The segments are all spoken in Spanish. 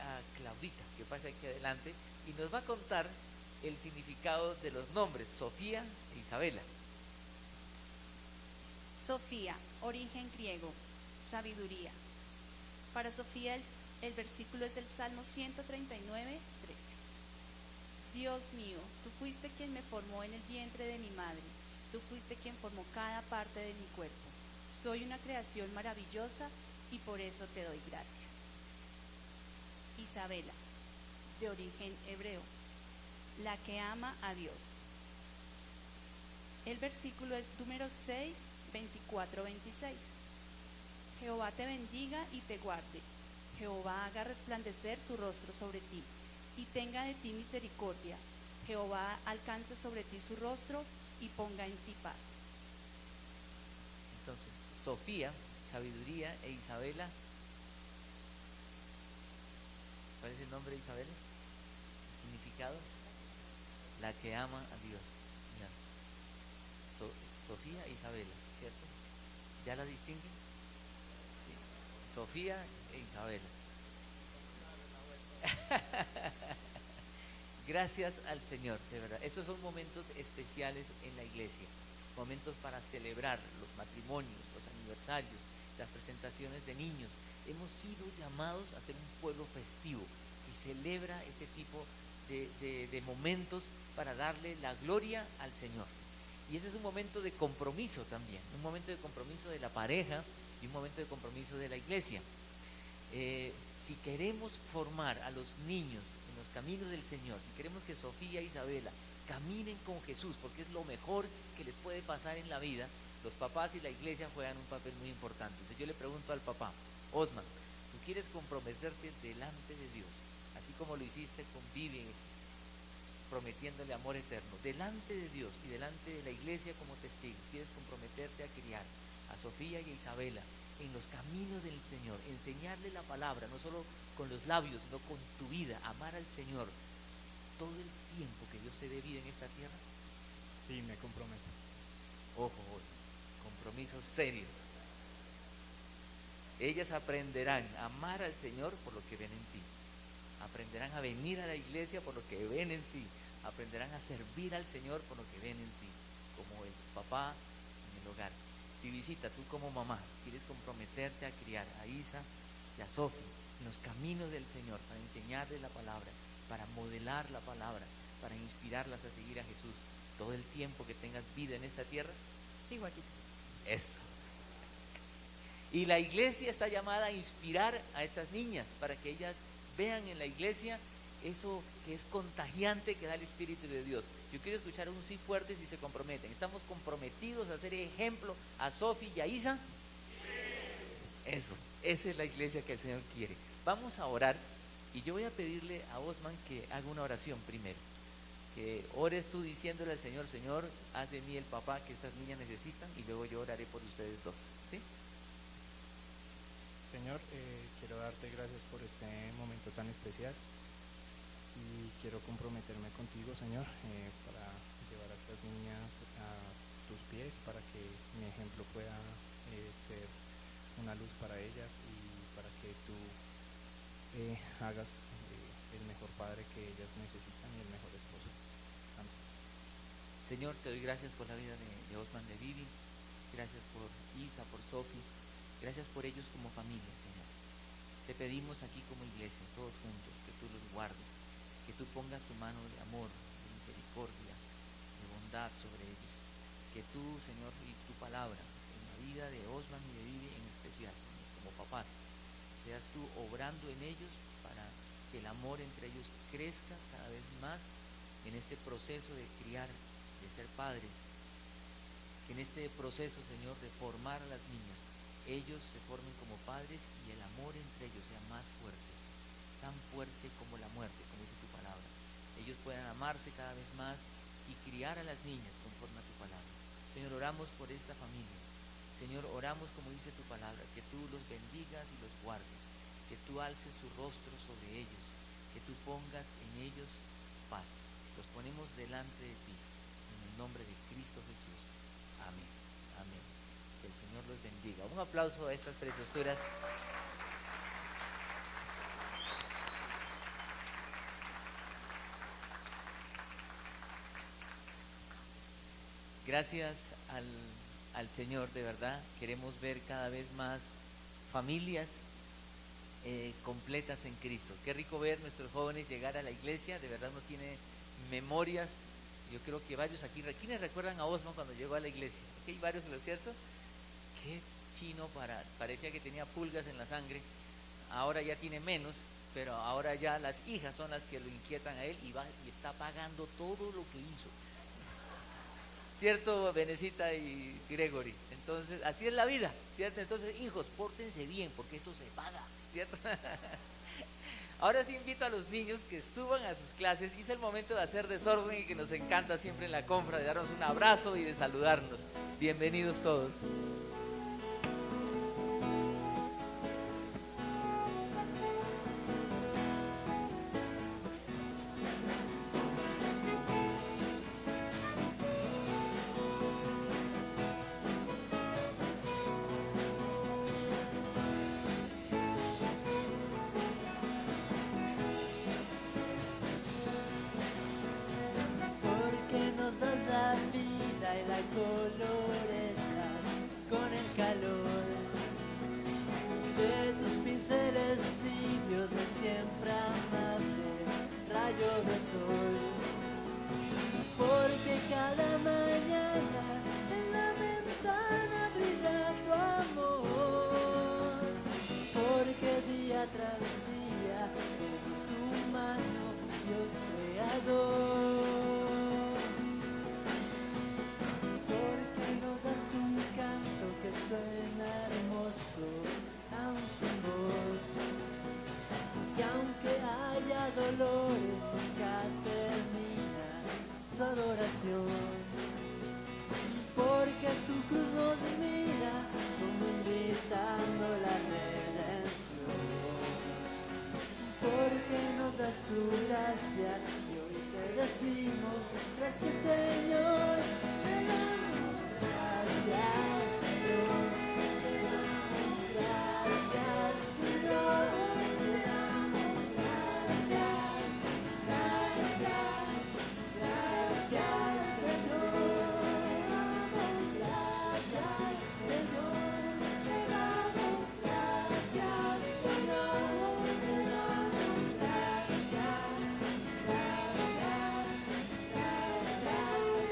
a Claudita, que pasa aquí adelante, y nos va a contar el significado de los nombres, Sofía e Isabela. Sofía, origen griego, sabiduría. Para Sofía el versículo es del Salmo 139, 13. Dios mío, tú fuiste quien me formó en el vientre de mi madre, tú fuiste quien formó cada parte de mi cuerpo. Soy una creación maravillosa y por eso te doy gracias. Isabela, de origen hebreo, la que ama a Dios. El versículo es número 6, 24, 26. Jehová te bendiga y te guarde. Jehová haga resplandecer su rostro sobre ti y tenga de ti misericordia. Jehová alcance sobre ti su rostro y ponga en ti paz. Entonces, Sofía, sabiduría, e Isabela. ¿Cuál es el nombre de Isabela? ¿El significado? La que ama a Dios. Ya. Sofía e Isabela, ¿cierto? ¿Ya la distinguen? Sí. Sofía e Isabela. Gracias al Señor, de verdad. Esos son momentos especiales en la iglesia, momentos para celebrar los matrimonios, los aniversarios, las presentaciones de niños. Hemos sido llamados a ser un pueblo festivo que celebra este tipo de momentos para darle la gloria al Señor. Y ese es un momento de compromiso también, un momento de compromiso de la pareja y un momento de compromiso de la iglesia. Si queremos formar a los niños en los caminos del Señor, si queremos que Sofía e Isabela caminen con Jesús, porque es lo mejor que les puede pasar en la vida, los papás y la iglesia juegan un papel muy importante. Entonces yo le pregunto al papá, Osman, ¿tú quieres comprometerte delante de Dios? Así como lo hiciste con Vivi, prometiéndole amor eterno, delante de Dios y delante de la iglesia como testigos. ¿Quieres comprometerte a criar a Sofía y a Isabela en los caminos del Señor, enseñarle la palabra, no solo con los labios, sino con tu vida, amar al Señor todo el tiempo que Dios te dé vida en esta tierra? Sí, me comprometo. Ojo, compromiso serio. Ellas aprenderán a amar al Señor por lo que ven en ti. Aprenderán a venir a la iglesia por lo que ven en ti. Aprenderán a servir al Señor por lo que ven en ti, como el papá en el hogar. Y visita, tú como mamá, quieres comprometerte a criar a Isa y a Sofi en los caminos del Señor, para enseñarles la palabra, para modelar la palabra, para inspirarlas a seguir a Jesús todo el tiempo que tengas vida en esta tierra. Sigo aquí. Eso. Y la iglesia está llamada a inspirar a estas niñas para que ellas vean en la iglesia eso que es contagiante que da el Espíritu de Dios. Yo quiero escuchar un sí fuerte si se comprometen. ¿Estamos comprometidos a hacer ejemplo a Sofi y a Isa? Sí. Eso, esa es la iglesia que el Señor quiere. Vamos a orar y yo voy a pedirle a Osman que haga una oración primero. Que ores tú diciéndole al Señor, Señor, haz de mí el papá que estas niñas necesitan, y luego yo oraré por ustedes dos. ¿Sí? Señor, quiero darte gracias por este momento tan especial y quiero comprometerme contigo, Señor, para llevar a estas niñas a tus pies, para que mi ejemplo pueda ser una luz para ellas y para que tú hagas el mejor padre que ellas necesitan y el mejor esposo. Amén. Señor, te doy gracias por la vida de Osman, de Vivi. Gracias por Isa, por Sofi. Gracias por ellos como familia, Señor. Te pedimos aquí como iglesia, todos juntos, que tú los guardes, que tú pongas tu mano de amor, de misericordia, de bondad sobre ellos. Que tú, Señor, y tu palabra, en la vida de Osman y de Vivi en especial, Señor, como papás, seas tú obrando en ellos para que el amor entre ellos crezca cada vez más en este proceso de criar, de ser padres. Que en este proceso, Señor, de formar a las niñas, ellos se formen como padres y el amor entre ellos sea más fuerte, tan fuerte como la muerte, como dice tu palabra. Ellos puedan amarse cada vez más y criar a las niñas conforme a tu palabra. Señor, oramos por esta familia. Señor, oramos como dice tu palabra, que tú los bendigas y los guardes, que tú alces su rostro sobre ellos, que tú pongas en ellos paz. Los ponemos delante de ti, en el nombre de Cristo Jesús. Amén. Amén. Que el Señor los bendiga. Un aplauso a estas preciosuras. Gracias al, al Señor, de verdad. Queremos ver cada vez más familias completas en Cristo. Qué rico ver nuestros jóvenes llegar a la iglesia, de verdad uno tiene memorias. Yo creo que varios aquí, ¿quiénes recuerdan a Osman cuando llegó a la iglesia? Aquí hay varios, ¿no es cierto? Qué chino, parecía que tenía pulgas en la sangre, ahora ya tiene menos, pero ahora ya las hijas son las que lo inquietan a él y va y está pagando todo lo que hizo. ¿Cierto, Benecita y Gregory? Entonces, así es la vida, ¿cierto? Entonces, hijos, pórtense bien, porque esto se paga, ¿cierto? Ahora sí invito a los niños que suban a sus clases, y es el momento de hacer desorden y que nos encanta siempre en la compra, de darnos un abrazo y de saludarnos. Bienvenidos todos. Porque nos das la vida y la coloreta con el calor de tus pinceles tibios de siempre amable rayo de sol. Porque cada mañana en la ventana brilla tu amor. Porque día tras día vemos tu mano, Dios creador. Porque nos das un canto que suena hermoso, aún sin voz. Que aunque haya dolores, nunca termina su adoración. Porque tu cruz nos mira como invitando la redención. Porque nos das tu gracia y hoy te decimos gracias, Señor. Te damos gracias, Señor. Te damos gracias, Señor. Te damos gracias, gracias, gracias, Señor. Gracias, Señor. Te damos gracias, Señor. Te damos gracias, gracias, gracias,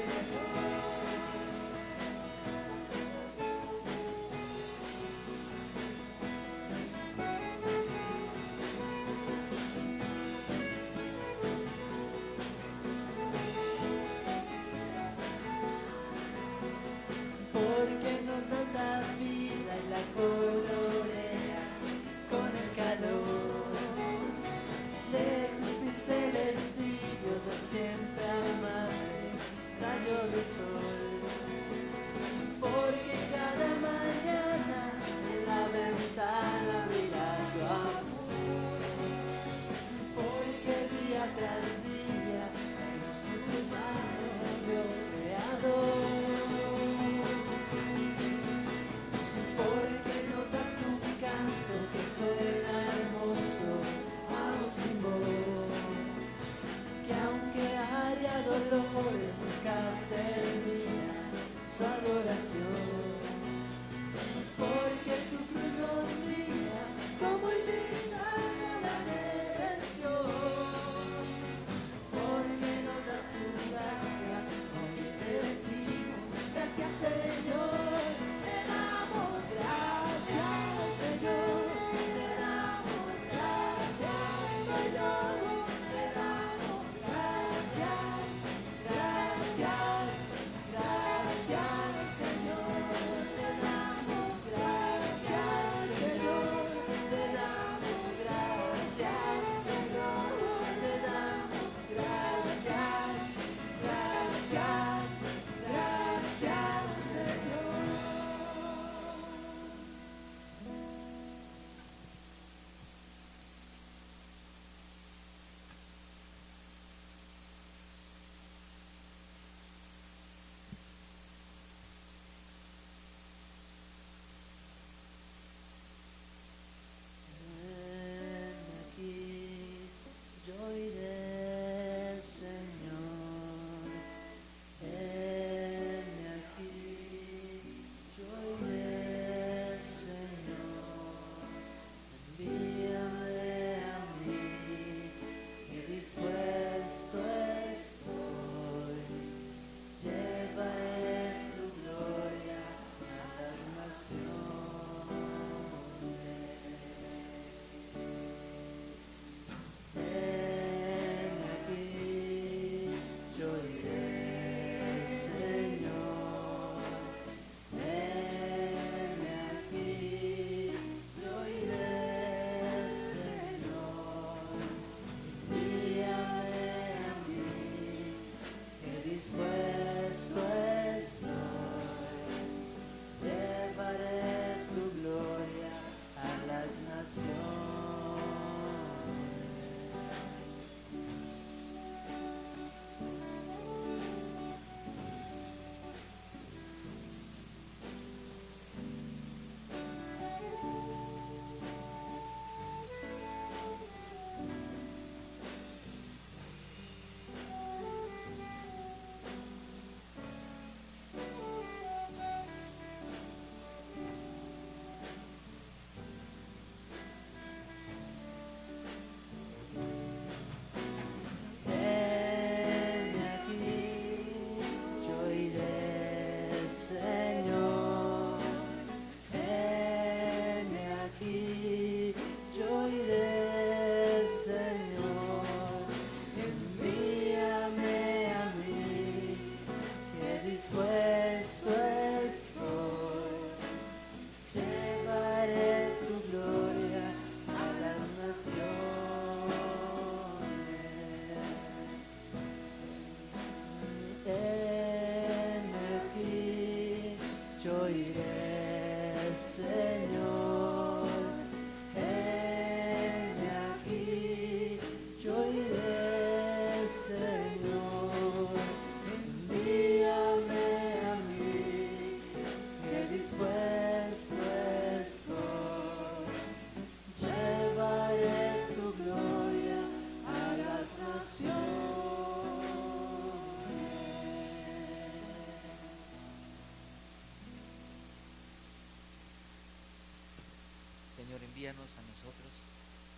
envíanos a nosotros.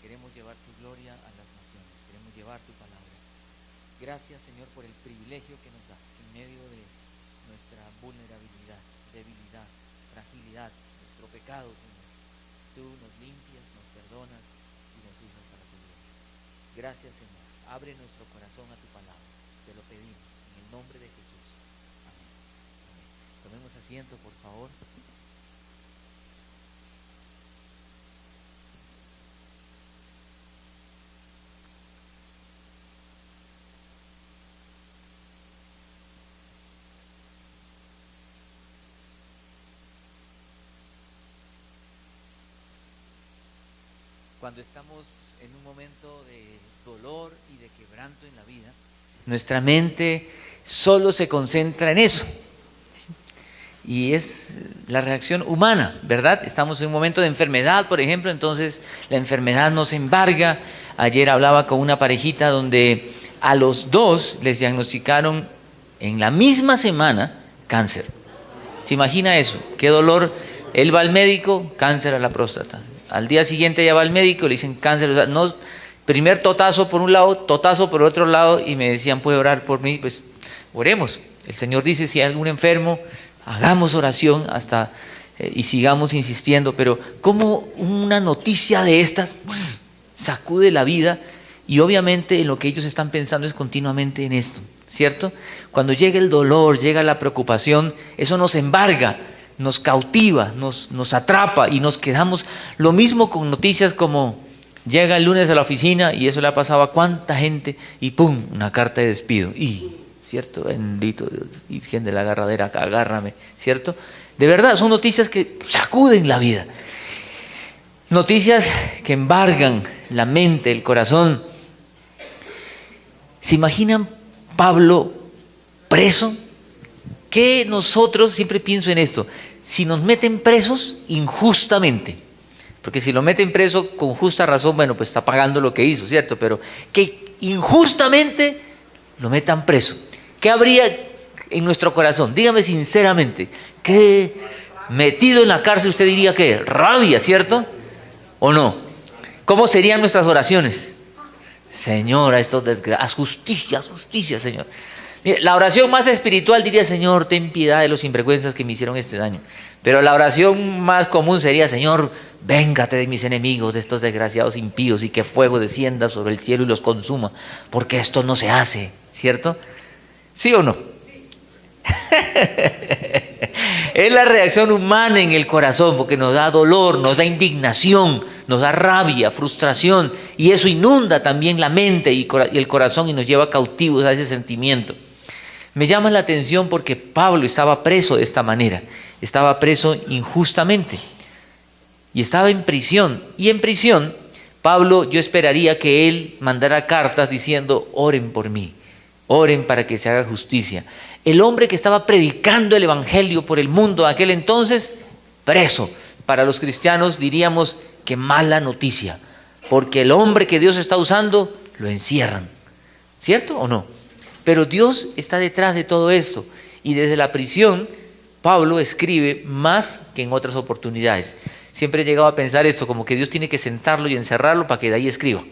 Queremos llevar tu gloria a las naciones, queremos llevar tu palabra. Gracias, Señor, por el privilegio que nos das, que en medio de nuestra vulnerabilidad, debilidad, fragilidad, nuestro pecado, Señor, tú nos limpias, nos perdonas y nos usas para tu gloria. Gracias, Señor. Abre nuestro corazón a tu palabra. Te lo pedimos en el nombre de Jesús. Amén. Amén. Tomemos asiento, por favor. Cuando estamos en un momento de dolor y de quebranto en la vida, nuestra mente solo se concentra en eso. Y es la reacción humana, ¿verdad? Estamos en un momento de enfermedad, por ejemplo, entonces la enfermedad nos embarga. Ayer hablaba con una parejita donde a los dos les diagnosticaron en la misma semana cáncer. ¿Se imagina eso? ¿Qué dolor? Él va al médico, cáncer a la próstata. Al día siguiente ya va al médico, le dicen cáncer. O sea, no, primer totazo por un lado, totazo por otro lado, y me decían, ¿puede orar por mí? Pues oremos. El Señor dice, si hay algún enfermo, hagamos oración hasta y sigamos insistiendo. Pero como una noticia de estas sacude la vida, y obviamente en lo que ellos están pensando es continuamente en esto, ¿cierto? Cuando llega el dolor, llega la preocupación, eso nos embarga, nos cautiva, nos atrapa y nos quedamos. Lo mismo con noticias como llega el lunes a la oficina y eso le ha pasado a cuánta gente y ¡pum! Una carta de despido. Y, ¿cierto? Bendito Dios, Virgen de la agarradera, agárrame, ¿cierto? De verdad, son noticias que sacuden la vida. Noticias que embargan la mente, el corazón. ¿Se imaginan Pablo preso? Que nosotros, siempre pienso en esto, si nos meten presos injustamente, porque si lo meten preso con justa razón, bueno, pues está pagando lo que hizo, ¿cierto? Pero que injustamente lo metan preso, ¿qué habría en nuestro corazón? Dígame sinceramente, ¿qué metido en la cárcel usted diría que rabia, ¿cierto? ¿O no? ¿Cómo serían nuestras oraciones? Señor, a estos desgraciados, justicia, justicia, Señor. Mire, la oración más espiritual diría, Señor, ten piedad de los sinvergüenzas que me hicieron este daño. Pero la oración más común sería, Señor, véngate de mis enemigos, de estos desgraciados impíos, y que fuego descienda sobre el cielo y los consuma, porque esto no se hace, ¿cierto? ¿Sí o no? Sí. Es la reacción humana en el corazón, porque nos da dolor, nos da indignación, nos da rabia, frustración, y eso inunda también la mente y el corazón y nos lleva cautivos a ese sentimiento. Me llama la atención porque Pablo estaba preso de esta manera, estaba preso injustamente y estaba en prisión. Y en prisión, Pablo, yo esperaría que él mandara cartas diciendo, oren por mí, oren para que se haga justicia. El hombre que estaba predicando el evangelio por el mundo aquel entonces, preso. Para los cristianos diríamos que mala noticia, porque el hombre que Dios está usando lo encierran, ¿cierto o no? Pero Dios está detrás de todo esto, y desde la prisión Pablo escribe más que en otras oportunidades. Siempre he llegado a pensar esto, como que Dios tiene que sentarlo y encerrarlo para que de ahí escriba,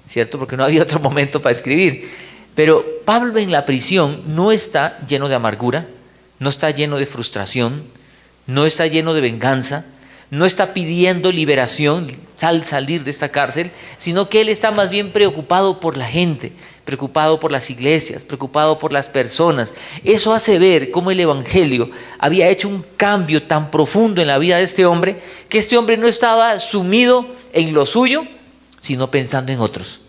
¿cierto? Porque no había otro momento para escribir. Pero Pablo en la prisión no está lleno de amargura, no está lleno de frustración, no está lleno de venganza, no está pidiendo liberación, salir de esta cárcel, sino que él está más bien preocupado por la gente, preocupado por las iglesias, preocupado por las personas. Eso hace ver cómo el evangelio había hecho un cambio tan profundo en la vida de este hombre, que este hombre no estaba sumido en lo suyo, sino pensando en otros.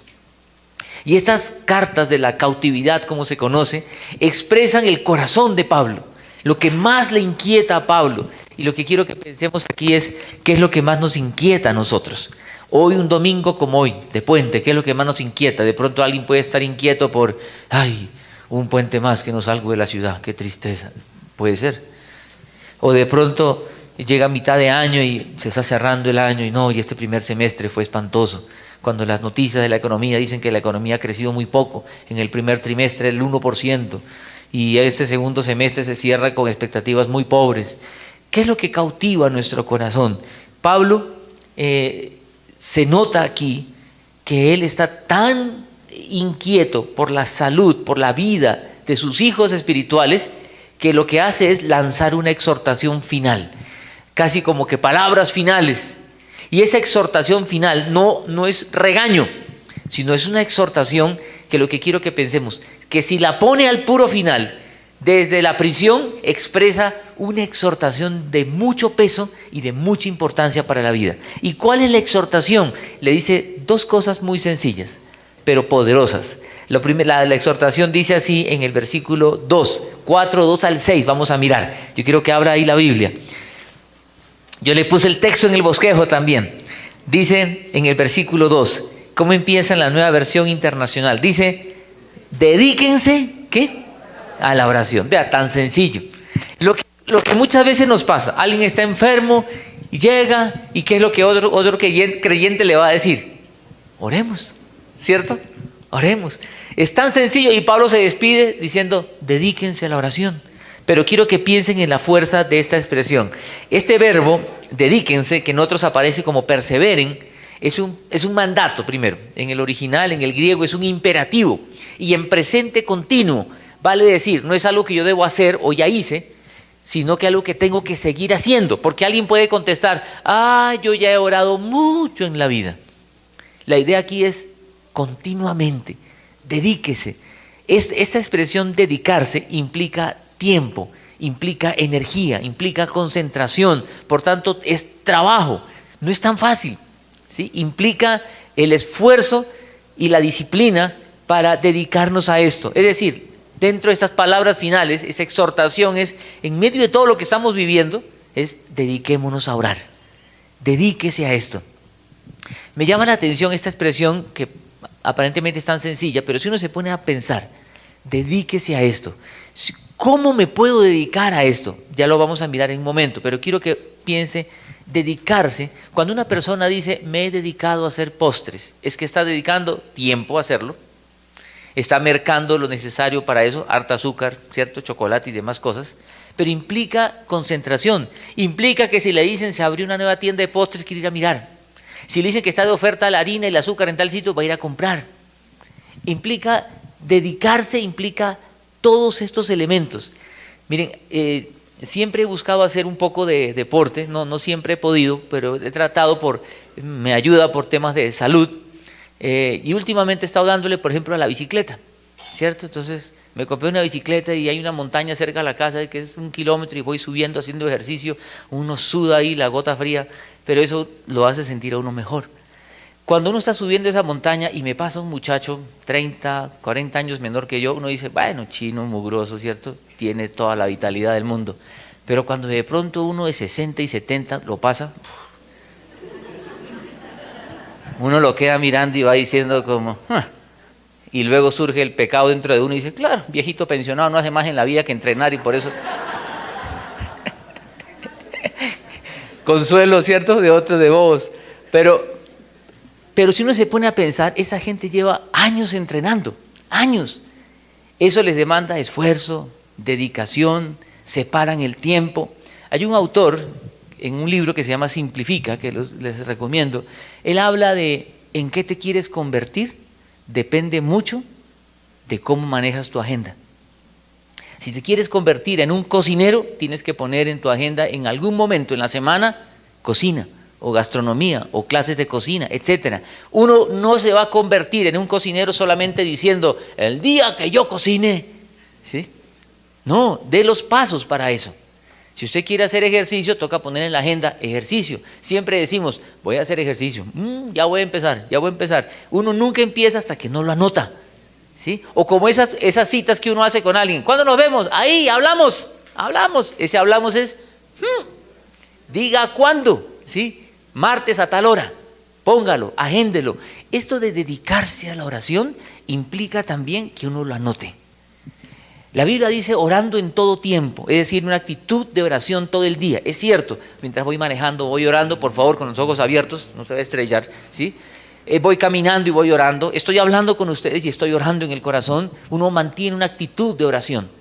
Y estas cartas de la cautividad, como se conoce, expresan el corazón de Pablo, lo que más le inquieta a Pablo. Y lo que quiero que pensemos aquí es, ¿qué es lo que más nos inquieta a nosotros? Hoy, un domingo como hoy, de puente, ¿qué es lo que más nos inquieta? De pronto alguien puede estar inquieto por, ay, un puente más que no salgo de la ciudad, qué tristeza, puede ser. O de pronto llega a mitad de año y se está cerrando el año y no, y este primer semestre fue espantoso. Cuando las noticias de la economía dicen que la economía ha crecido muy poco, en el primer trimestre el 1%, y este segundo semestre se cierra con expectativas muy pobres. ¿Qué es lo que cautiva nuestro corazón? Pablo se nota aquí que él está tan inquieto por la salud, por la vida de sus hijos espirituales, que lo que hace es lanzar una exhortación final, casi como que palabras finales. Y esa exhortación final no es regaño, sino es una exhortación que lo que quiero que pensemos, que si la pone al puro final, desde la prisión, expresa una exhortación de mucho peso y de mucha importancia para la vida. ¿Y cuál es la exhortación? Le dice dos cosas muy sencillas, pero poderosas. La exhortación dice así en el versículo 2, 4, 2 al 6, vamos a mirar. Yo quiero que abra ahí la Biblia. Yo le puse el texto en el bosquejo también. Dice en el versículo 2, ¿cómo empieza en la Nueva Versión Internacional? Dice, dedíquense, ¿qué? A la oración. Vea, tan sencillo. Lo que muchas veces nos pasa, alguien está enfermo, llega, y ¿qué es lo que otro creyente le va a decir? Oremos, ¿cierto? Oremos. Es tan sencillo, y Pablo se despide diciendo, dedíquense a la oración. Pero quiero que piensen en la fuerza de esta expresión. Este verbo, dedíquense, que en otros aparece como perseveren, es un mandato primero. En el original, en el griego, es un imperativo. Y en presente continuo, vale decir, no es algo que yo debo hacer o ya hice, sino que algo que tengo que seguir haciendo. Porque alguien puede contestar, yo ya he orado mucho en la vida. La idea aquí es continuamente, dedíquese. Esta expresión dedicarse implica tiempo, implica energía, implica concentración, por tanto es trabajo, no es tan fácil, ¿sí? Implica el esfuerzo y la disciplina para dedicarnos a esto. Es decir, dentro de estas palabras finales, esa exhortación es, en medio de todo lo que estamos viviendo, es dediquémonos a orar, dedíquese a esto. Me llama la atención esta expresión que aparentemente es tan sencilla, pero si uno se pone a pensar, dedíquese a esto. ¿Cómo me puedo dedicar a esto? Ya lo vamos a mirar en un momento, pero quiero que piense, dedicarse. Cuando una persona dice, me he dedicado a hacer postres, es que está dedicando tiempo a hacerlo, está mercando lo necesario para eso, harta azúcar, ¿cierto? Chocolate y demás cosas, pero implica concentración, implica que si le dicen se abrió una nueva tienda de postres, quiere ir a mirar. Si le dicen que está de oferta la harina y el azúcar en tal sitio, va a ir a comprar. Implica dedicarse, implica todos estos elementos. Miren, siempre he buscado hacer un poco de deporte, no siempre he podido, pero he tratado me ayuda por temas de salud, y últimamente he estado dándole, por ejemplo, a la bicicleta, ¿cierto? Entonces me compré una bicicleta y hay una montaña cerca de la casa que es 1 kilómetro y voy subiendo haciendo ejercicio, uno suda ahí, la gota fría, pero eso lo hace sentir a uno mejor. Cuando uno está subiendo esa montaña y me pasa un muchacho 30, 40 años menor que yo, uno dice, bueno, chino, mugroso, ¿cierto? Tiene toda la vitalidad del mundo. Pero cuando de pronto uno de 60 y 70 lo pasa, uno lo queda mirando y va diciendo como, y luego surge el pecado dentro de uno y dice, claro, viejito pensionado no hace más en la vida que entrenar y por eso... Consuelo, ¿cierto? De otros de bobos. Pero si uno se pone a pensar, esa gente lleva años entrenando, años. Eso les demanda esfuerzo, dedicación, separan el tiempo. Hay un autor en un libro que se llama Simplifica, que les recomiendo. Él habla de en qué te quieres convertir, depende mucho de cómo manejas tu agenda. Si te quieres convertir en un cocinero, tienes que poner en tu agenda en algún momento en la semana cocina, o gastronomía, o clases de cocina, etc. Uno no se va a convertir en un cocinero solamente diciendo, el día que yo cocine, ¿sí? No, dé los pasos para eso. Si usted quiere hacer ejercicio, toca poner en la agenda ejercicio. Siempre decimos, voy a hacer ejercicio, ya voy a empezar. Uno nunca empieza hasta que no lo anota, ¿sí? O como esas citas que uno hace con alguien, ¿cuándo nos vemos? Ahí, hablamos. Ese hablamos es, diga cuándo, ¿sí? Martes a tal hora, póngalo, agéndelo. Esto de dedicarse a la oración implica también que uno lo anote. La Biblia dice orando en todo tiempo, es decir, una actitud de oración todo el día. Es cierto, mientras voy manejando, voy orando, por favor, con los ojos abiertos, no se va a estrellar, ¿sí? Voy caminando y voy orando, estoy hablando con ustedes y estoy orando en el corazón. Uno mantiene una actitud de oración.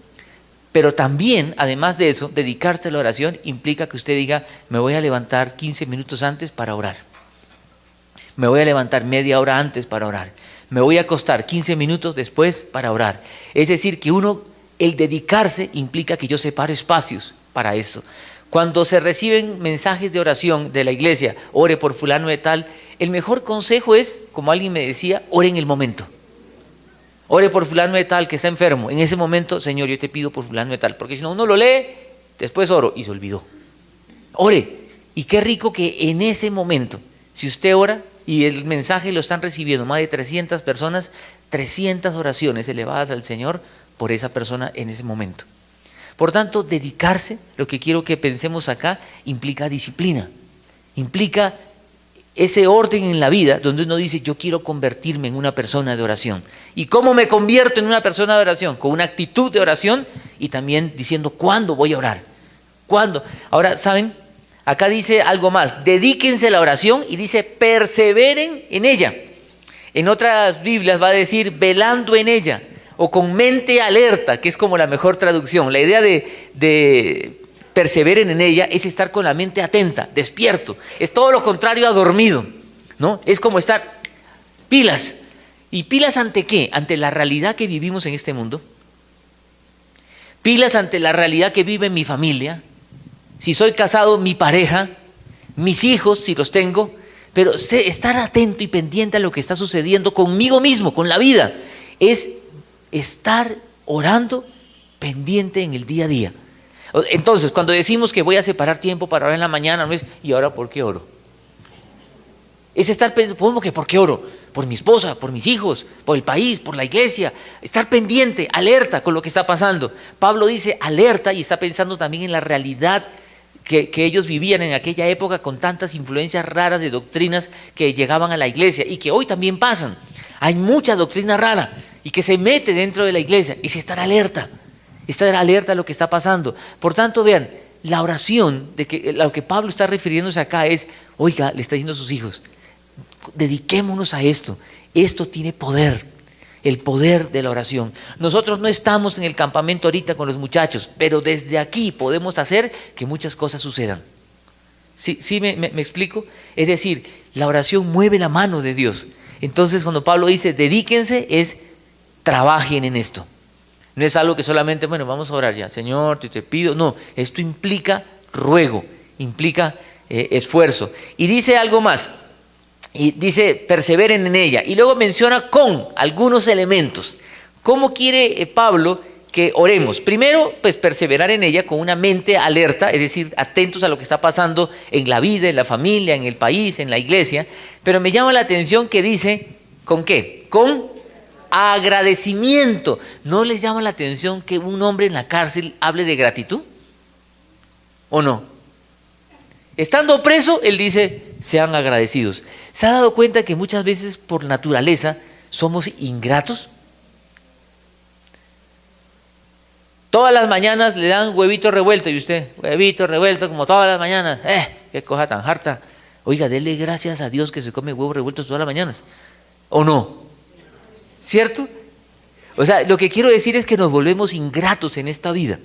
Pero también, además de eso, dedicarse a la oración implica que usted diga, me voy a levantar 15 minutos antes para orar. Me voy a levantar media hora antes para orar. Me voy a acostar 15 minutos después para orar. Es decir, que el dedicarse implica que yo separo espacios para eso. Cuando se reciben mensajes de oración de la iglesia, ore por fulano de tal, el mejor consejo es, como alguien me decía, ore en el momento. Ore por fulano de tal que está enfermo. En ese momento, Señor, yo te pido por fulano de tal. Porque si no, uno lo lee, después oro y se olvidó. Ore. Y qué rico que en ese momento, si usted ora y el mensaje lo están recibiendo más de 300 personas, 300 oraciones elevadas al Señor por esa persona en ese momento. Por tanto, dedicarse, lo que quiero que pensemos acá, implica disciplina, implica ese orden en la vida donde uno dice, yo quiero convertirme en una persona de oración. ¿Y cómo me convierto en una persona de oración? Con una actitud de oración y también diciendo, ¿cuándo voy a orar? ¿Cuándo? Ahora, ¿saben? Acá dice algo más, dedíquense a la oración y dice, perseveren en ella. En otras Biblias va a decir, velando en ella. O con mente alerta, que es como la mejor traducción. La idea de perseveren en ella es estar con la mente atenta, despierto. Es todo lo contrario a dormido, ¿no? Es como estar pilas. ¿Y pilas ante qué? Ante la realidad que vivimos en este mundo. Pilas ante la realidad que vive mi familia. Si soy casado, mi pareja, mis hijos, si los tengo. Pero estar atento y pendiente a lo que está sucediendo conmigo mismo, con la vida, es estar orando pendiente en el día a día. Entonces, cuando decimos que voy a separar tiempo para orar en la mañana, no es, ¿y ahora por qué oro? Es estar pensando, ¿cómo que por qué oro? Por mi esposa, por mis hijos, por el país, por la iglesia. Estar pendiente, alerta con lo que está pasando. Pablo dice alerta y está pensando también en la realidad que ellos vivían en aquella época con tantas influencias raras de doctrinas que llegaban a la iglesia y que hoy también pasan. Hay mucha doctrina rara y que se mete dentro de la iglesia. Es estar alerta a lo que está pasando. Por tanto, vean, la oración, a lo que Pablo está refiriéndose acá es, oiga, le está diciendo a sus hijos, dediquémonos a esto. Esto tiene poder, el poder de la oración. Nosotros no estamos en el campamento ahorita con los muchachos, pero desde aquí podemos hacer que muchas cosas sucedan. ¿Sí me explico? Es decir, la oración mueve la mano de Dios. Entonces, cuando Pablo dice, dedíquense, es trabajen en esto. No es algo que solamente, bueno, vamos a orar ya, Señor, te pido. No, esto implica ruego, implica esfuerzo. Y dice algo más, y dice, perseveren en ella. Y luego menciona con algunos elementos. ¿Cómo quiere Pablo que oremos? Primero, pues perseverar en ella con una mente alerta, es decir, atentos a lo que está pasando en la vida, en la familia, en el país, en la iglesia. Pero me llama la atención que dice, ¿con qué? Con agradecimiento. ¿No les llama la atención que un hombre en la cárcel hable de gratitud? ¿O no? Estando preso, él dice, sean agradecidos. ¿Se ha dado cuenta que muchas veces por naturaleza somos ingratos? Todas las mañanas le dan huevito revuelto y usted, huevito revuelto como todas las mañanas. Qué cosa tan harta. Oiga, dele gracias a Dios que se come huevos revueltos todas las mañanas. ¿O no? ¿Cierto? O sea, lo que quiero decir es que nos volvemos ingratos en esta vida.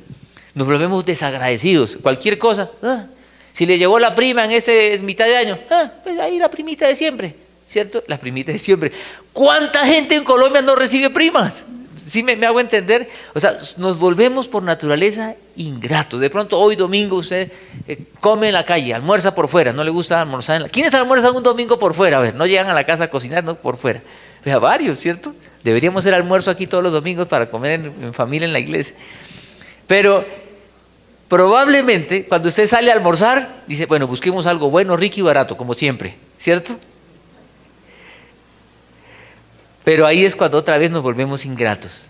Nos volvemos desagradecidos. Cualquier cosa. Si le llegó la prima en ese mitad de año, pues ahí la primita de siempre. ¿Cierto? La primita de siempre. ¿Cuánta gente en Colombia no recibe primas? ¿Sí me hago entender? O sea, nos volvemos por naturaleza ingratos. De pronto hoy domingo usted come en la calle, almuerza por fuera, no le gusta almorzar en la... ¿Quiénes almuerzan un domingo por fuera? A ver, no llegan a la casa a cocinar, no por fuera. Pues a varios, ¿cierto? Deberíamos hacer almuerzo aquí todos los domingos para comer en familia en la iglesia. Pero probablemente cuando usted sale a almorzar, dice, bueno, busquemos algo bueno, rico y barato, como siempre, ¿cierto? Pero ahí es cuando otra vez nos volvemos ingratos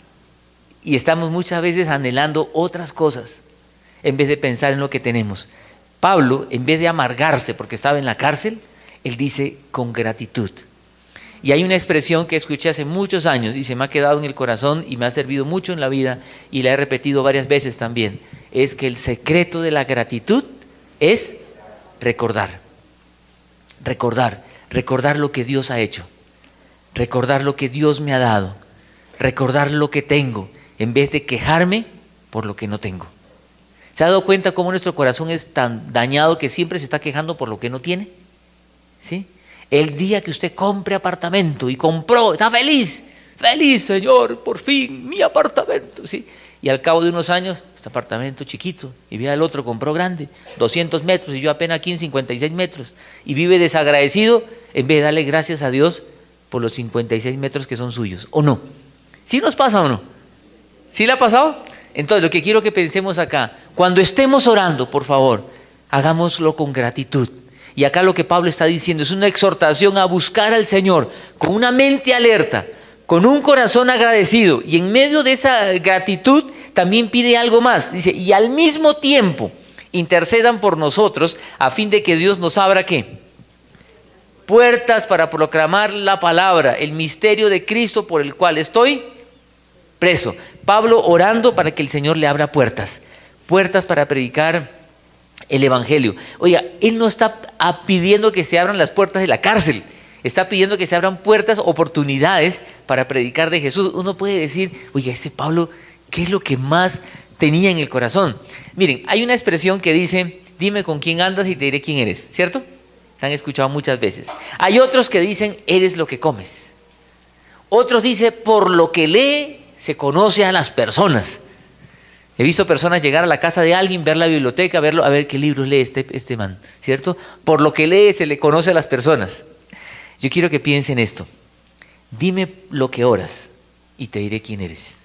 y estamos muchas veces anhelando otras cosas en vez de pensar en lo que tenemos. Pablo, en vez de amargarse porque estaba en la cárcel, él dice con gratitud. Y hay una expresión que escuché hace muchos años y se me ha quedado en el corazón y me ha servido mucho en la vida y la he repetido varias veces también. Es que el secreto de la gratitud es recordar. Recordar lo que Dios ha hecho. Recordar lo que Dios me ha dado, recordar lo que tengo, en vez de quejarme por lo que no tengo. ¿Se ha dado cuenta cómo nuestro corazón es tan dañado que siempre se está quejando por lo que no tiene? ¿Sí? El día que usted compre apartamento y compró, está feliz, feliz, Señor, por fin, mi apartamento, ¿sí? Y al cabo de unos años, este apartamento chiquito, y vea el otro, compró grande, 200 metros, y yo apenas aquí en 56 metros, y vive desagradecido, en vez de darle gracias a Dios por los 56 metros que son suyos, ¿o no? ¿Sí nos pasa o no? ¿Sí le ha pasado? Entonces, lo que quiero que pensemos acá, cuando estemos orando, por favor, hagámoslo con gratitud. Y acá lo que Pablo está diciendo es una exhortación a buscar al Señor con una mente alerta, con un corazón agradecido, y en medio de esa gratitud también pide algo más. Dice, y al mismo tiempo intercedan por nosotros a fin de que Dios nos abra ¿qué? Puertas para proclamar la palabra, el misterio de Cristo por el cual estoy preso. Pablo orando para que el Señor le abra puertas, puertas para predicar el evangelio. Oiga, él no está pidiendo que se abran las puertas de la cárcel, está pidiendo que se abran puertas, oportunidades para predicar de Jesús. Uno puede decir, oiga, Pablo, ¿qué es lo que más tenía en el corazón? Miren, hay una expresión que dice, dime con quién andas y te diré quién eres, ¿cierto? La han escuchado muchas veces. Hay otros que dicen, eres lo que comes. Otros dicen, por lo que lee, se conoce a las personas. He visto personas llegar a la casa de alguien, ver la biblioteca, verlo, a ver qué libros lee este man, ¿cierto? Por lo que lee se le conoce a las personas. Yo quiero que piensen esto. Dime lo que oras y te diré quién eres.